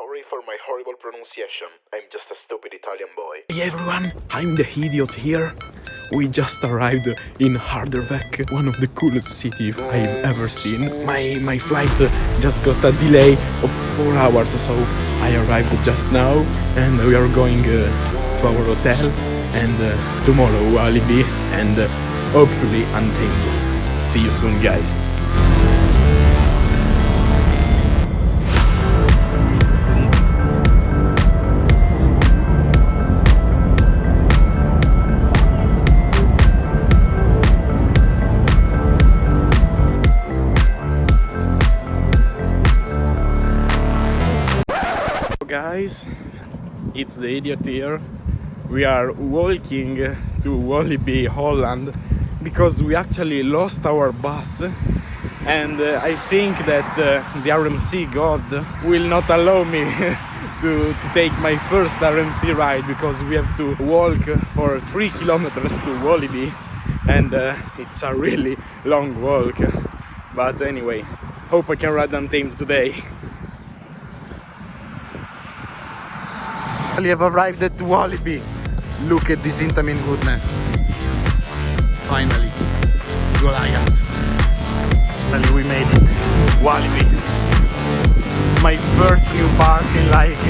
Sorry for my horrible pronunciation. I'm just a stupid Italian boy. Hey everyone, I'm the idiot here. We just arrived in Harderwijk, one of the coolest cities I've ever seen. My flight just got a delay of 4 hours, so I arrived just now and we are going to our hotel and tomorrow WALIBI and hopefully Untamed. See you soon, guys. Guys, it's the idiot here. We are walking to WALIBI Holland because we actually lost our bus, and I think that the RMC god will not allow me to take my first RMC ride because we have to walk for 3 kilometers to WALIBI, and it's a really long walk. But anyway, hope I can ride Untamed today. We have arrived at WALIBI. Look at this Untamed goodness. Finally, Goliath. Finally, we made it. WALIBI. My first new park in like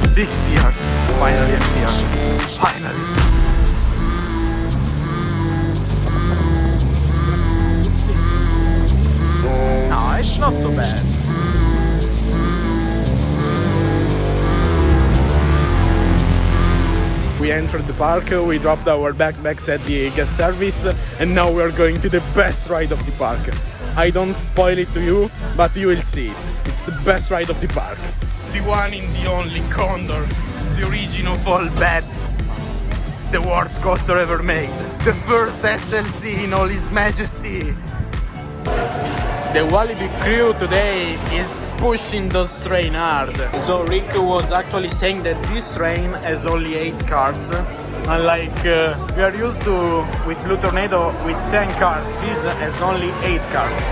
6 years. Finally, I'm here. Finally. No, it's not so bad. We entered the park, we dropped our backpacks at the gas service, and now we are going to the best ride of the park. I don't spoil it to you, but you will see it. It's the best ride of the park. The one and the only Condor, the origin of all beds, the worst coaster ever made, the first SLC in all his majesty. The WALIBI crew today is pushing those train hard. So Rick was actually saying that this train has only 8 cars. Unlike we are used to with Blue Tornado with 10 cars, this has only 8 cars.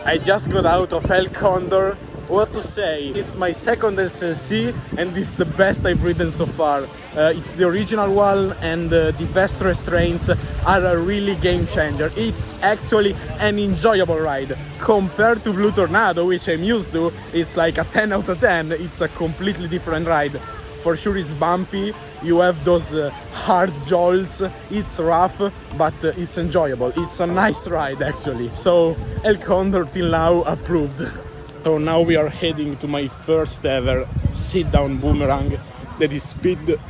I just got out of El Condor. What to say? It's my second SLC and it's the best I've ridden so far. It's the original one, and the vest restraints are a really game changer. It's actually an enjoyable ride. Compared to Blue Tornado, which I'm used to, it's like a 10 out of 10. It's a completely different ride. For sure it's bumpy, you have those hard jolts, it's rough, but it's enjoyable. It's a nice ride actually. So El Condor till now approved. So now we are heading to my first ever sit-down boomerang that is speed.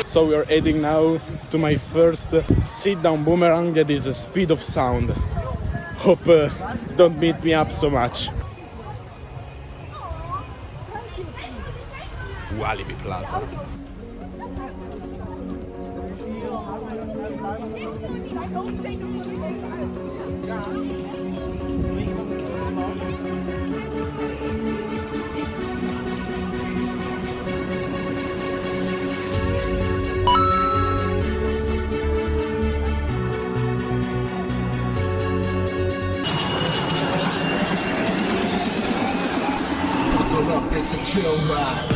So we are heading now to my first sit-down boomerang that is a speed of sound. Hope don't beat me up so much. WALIBI Plaza. Buckle up, it's a chill ride.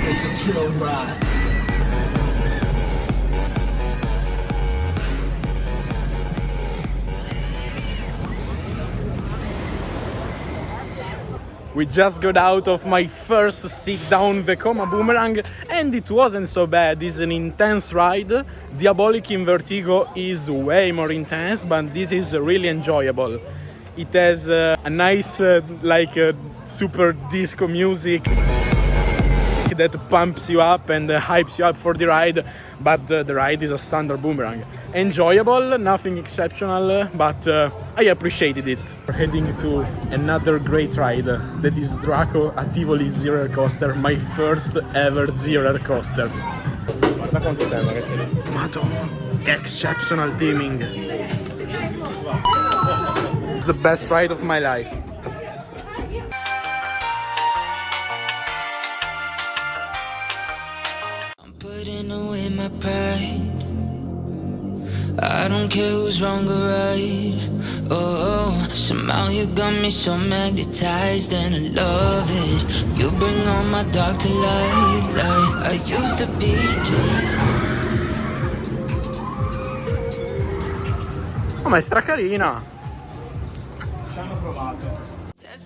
It's a chill ride. We just got out of my first sit-down Vekoma boomerang and it wasn't so bad. It's an intense ride. Diabolic in Vertigo is way more intense, but this is really enjoyable. It has a nice super disco music that pumps you up and hypes you up for the ride, but the ride is a standard boomerang. Enjoyable, nothing exceptional, but I appreciated it. We're heading to another great ride, that is Draco at Tivoli Zero Coaster, my first ever Zero Coaster. Madonna, exceptional teaming. It's the best ride of my life. Putting away my pride. I don't care who's wrong or right. Oh, somehow you got me so magnetized and I love it. You bring all my dark to light, like I used to be Oh, ma è stracarina.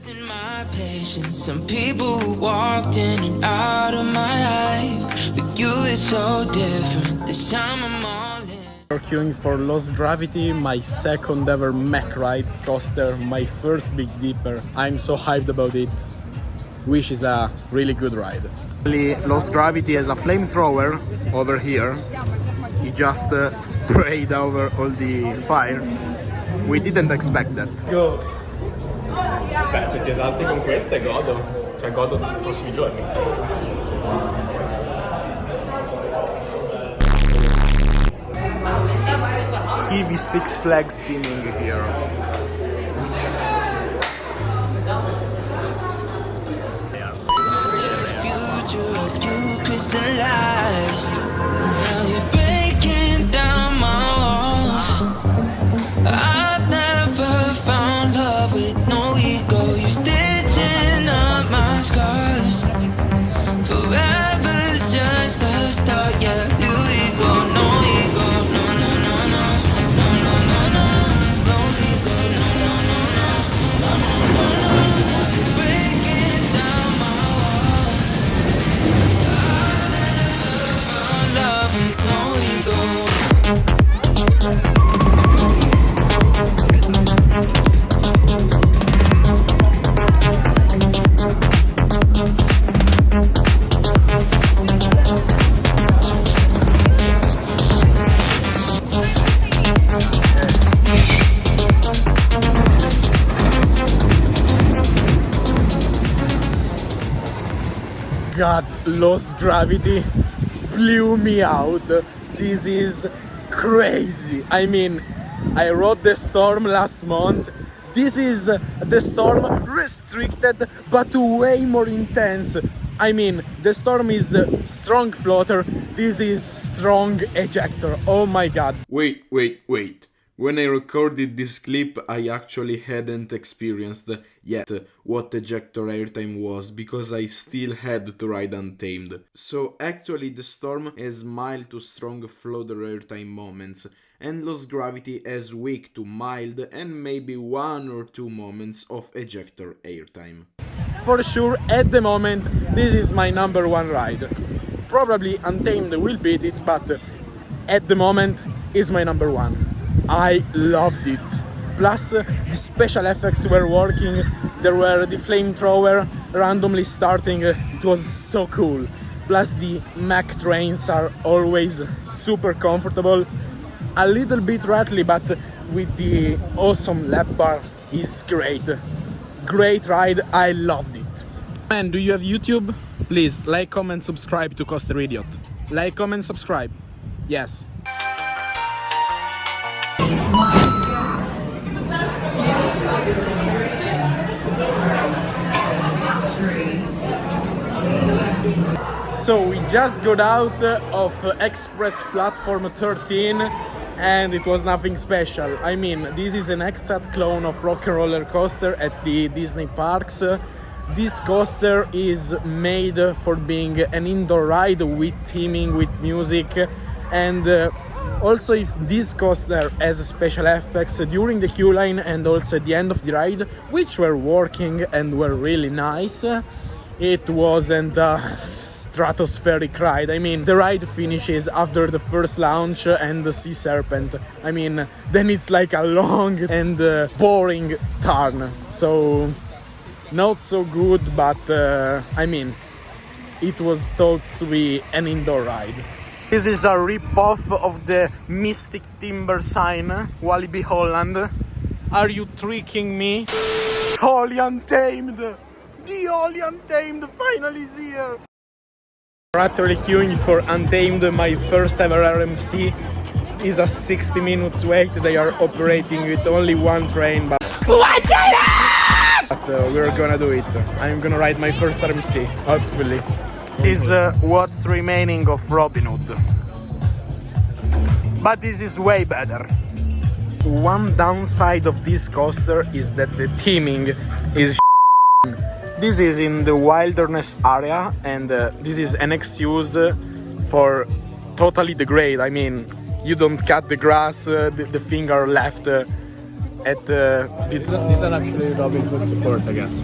testing my patience. Some people who walked in and out of my life. With you it's so different. This time I'm all in. We're queuing for Lost Gravity, my second ever mech rides coaster, my first Big Dipper. I'm so hyped about it. Wish is a really good ride. Lost Gravity has a flamethrower over here. He just sprayed over all the fire. We didn't expect that. Go. Beh, se ti esalti con queste godo, cioè godo i prossimi giorni. Heavy Six Flags theming here. Future of you crystallized. Now you're breaking down my walls. I've never found love with no ego. You're stitching up my scars. Forever's just the start. Yeah, you ego, no ego, no, no, no, no, no, no, no, no, no ego, no, no, no, no, no, no, no, no. You're breaking down my walls. I've never found love with no ego. God, Lost Gravity blew me out. This is crazy. I mean, I rode the Storm last month. This is the Storm restricted but way more intense. I mean, the Storm is strong floater. This is strong ejector. Oh my god. Wait. When I recorded this clip, I actually hadn't experienced yet what ejector airtime was, because I still had to ride Untamed. So actually the Storm has mild to strong floater airtime moments, and Lost Gravity has weak to mild and maybe 1 or 2 moments of ejector airtime. For sure, at the moment, this is my number one ride. Probably Untamed will beat it, but at the moment, is my number one. I loved it. Plus, the special effects were working. There were the flamethrower randomly starting. It was so cool. Plus, the mech trains are always super comfortable. A little bit rattly, but with the awesome lap bar, is great. Great ride. I loved it. Man, do you have YouTube? Please like, comment, subscribe to Coaster Idiot. Like, comment, subscribe. Yes. So we just got out of Express Platform 13 and it was nothing special. I mean, this is an exact clone of Rock and Roller Coaster at the Disney parks. This coaster is made for being an indoor ride with theming, with music, and also if this coaster has special effects during the queue line and also at the end of the ride, which were working and were really nice, it wasn't stratospheric ride. I mean, the ride finishes after the first launch and the Sea Serpent. I mean, then it's like a long and boring turn. So, not so good, but I mean, it was thought to be an indoor ride. This is a rip-off of the Mystic Timber sign, WALIBI Holland. Are you tricking me? Holy Untamed! The Holy Untamed finally is here! We're actually queuing for Untamed, my first ever RMC. Is a 60 minutes wait. They are operating with only one train, but we're gonna do it. I'm gonna ride my first RMC, hopefully. This is what's remaining of Robin Hood. But this is way better. One downside of this coaster is that the theming is This is in the wilderness area, and this is an excuse for totally degrade. I mean, you don't cut the grass, the finger left at These are actually Robin Hood supports, I guess.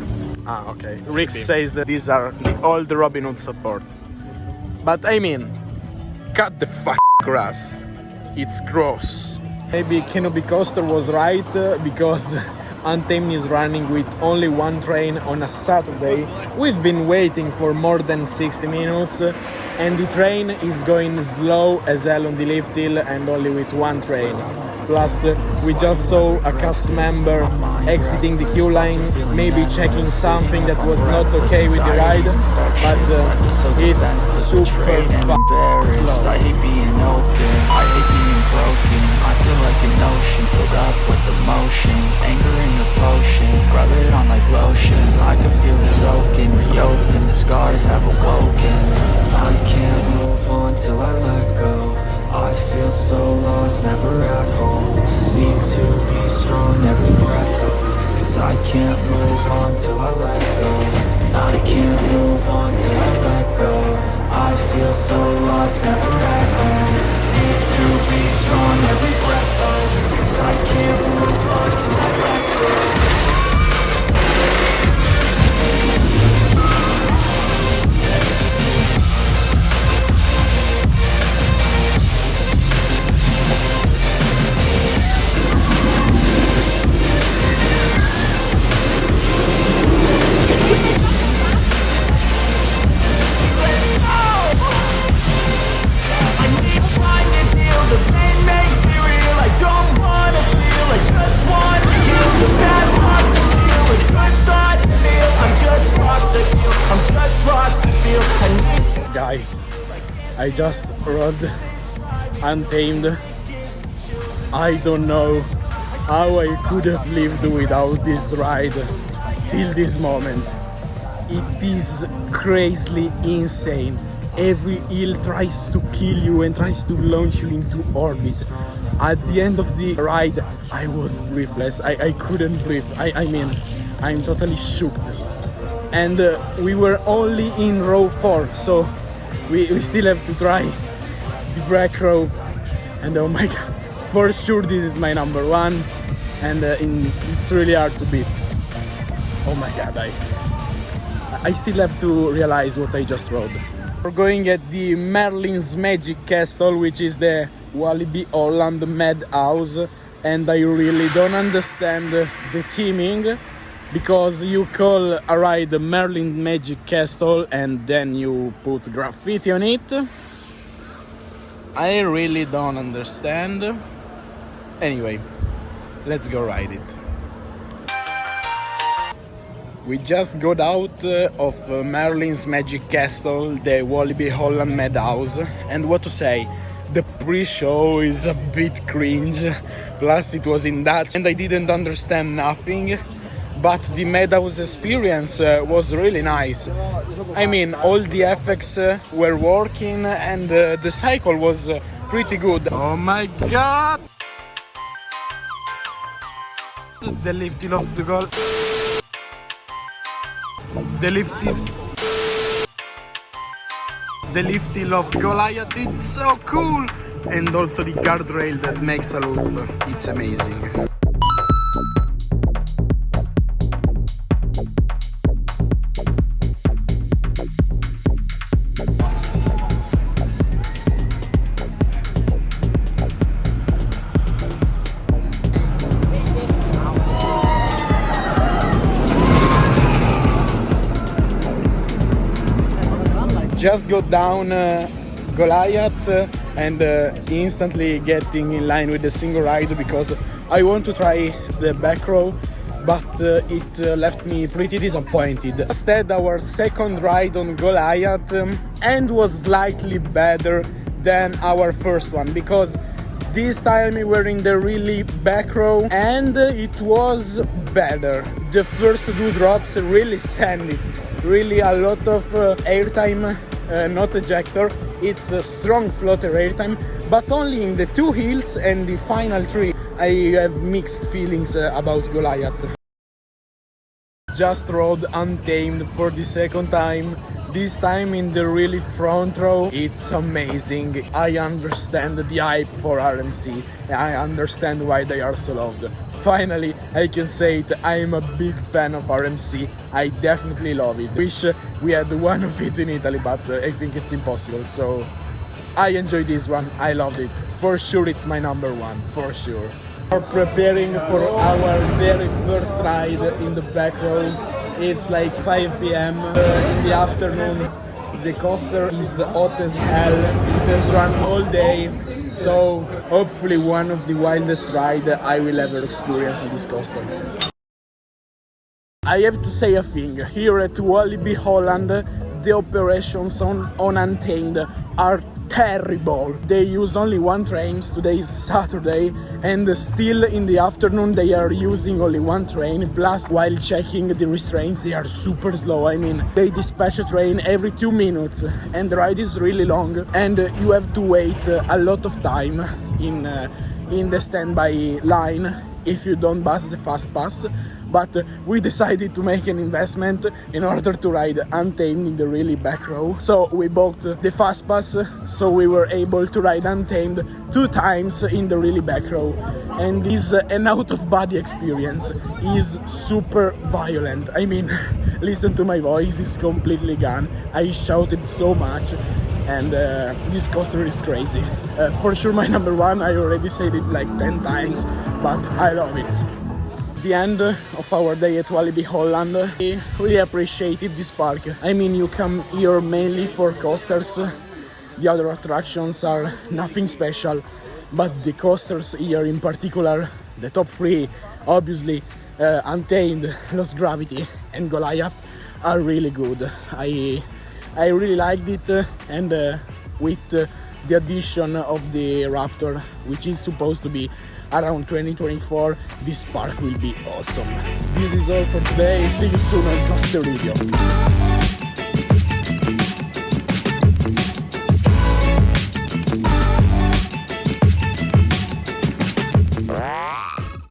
Ah, okay. Rick says that these are all the Robin Hood supports. But I mean, cut the grass. It's gross. Maybe Canopy Coaster was right because Untamed is running with only one train on a Saturday. We've been waiting for more than 60 minutes and the train is going slow as hell on the lift hill and only with one train. Plus, we just saw a cast member exiting the queue line, maybe checking something that was not okay with the ride, but it's super slow. I hate being open, I hate being broken. I feel like an ocean filled up with emotion. Anger in a potion, rub it on like lotion. I can feel it soaking, reopen, the scars have awoken. I can't move on till I let go. I feel so lost, never at home. Need to be strong, every breath hold. Cause I can't move on till I let go. I can't move on till I let go. I feel so lost, never at home. Need to be strong, every breath hold. Cause I can't move on till I let go. Guys, I just rode Untamed. I don't know how I could have lived without this ride till this moment. It is crazily insane. Every hill tries to kill you and tries to launch you into orbit. At the end of the ride, I was breathless. I couldn't breathe. I mean, I'm totally shook. And we were only in row 4, so we still have to try the back row. And oh my god, for sure this is my number 1, and it's really hard to beat. Oh my god, I still have to realize what I just rode. We're going at the Merlin's Magic Castle, which is the WALIBI Holland Madhouse, and I really don't understand the theming, because you call a ride Merlin Magic Castle and then you put graffiti on it. I really don't understand. Anyway, let's go ride it. We just got out of Merlin's Magic Castle, the WALIBI Holland Madhouse, and what to say, the pre-show is a bit cringe, plus it was in Dutch and I didn't understand nothing, but the Madhouse experience was really nice. I mean, all the effects were working and the cycle was pretty good. Oh my god! The lifting of the goal. The lifting of Goliath, it's so cool! And also the guardrail that makes a loop, it's amazing. just got down Goliath and instantly getting in line with the single ride because I want to try the back row, but it left me pretty disappointed. Instead, our second ride on Goliath and was slightly better than our first one because this time we were in the really back row and it was better. The first two drops really send it, really a lot of airtime, not ejector. It's a strong floater airtime, but only in the two hills and the final three. I have mixed feelings about Goliath. Just rode Untamed for the second time, this time in the really front row. It's amazing. I understand the hype for RMC. I understand why they are so loved. Finally, I can say it, I am a big fan of RMC. I definitely love it. Wish we had one of it in Italy, but I think it's impossible. So I enjoyed this one. I loved it. For sure, it's my number one, for sure. We're preparing for our very first ride in the back row. It's like 5 p.m. In the afternoon. The coaster is hot as hell. It has run all day. So hopefully one of the wildest rides I will ever experience in this coaster. I have to say a thing. Here at WALIBI Holland, the operations on Untamed are terrible. They use only one train. Today is Saturday and still in the afternoon they are using only one train, plus while checking the restraints they are super slow. I mean, they dispatch a train every 2 minutes and the ride is really long and you have to wait a lot of time in the standby line if you don't pass the fast pass. But we decided to make an investment in order to ride Untamed in the really back row. So we bought the fast pass, so we were able to ride Untamed 2 times in the really back row. And this an out-of-body experience. Is super violent. I mean, listen to my voice, it's completely gone. I shouted so much. And this coaster is crazy. For sure my number one, I already said it like 10 times, but I love it. The end of our day at WALIBI Holland. I really appreciated this park. I mean, you come here mainly for coasters. The other attractions are nothing special, but the coasters here in particular, the top 3, obviously Untamed, Lost Gravity and Goliath, are really good. I really liked it, and with the addition of the Raptor, which is supposed to be around 2024, this park will be awesome. This is all for today. See you soon on Coaster Video.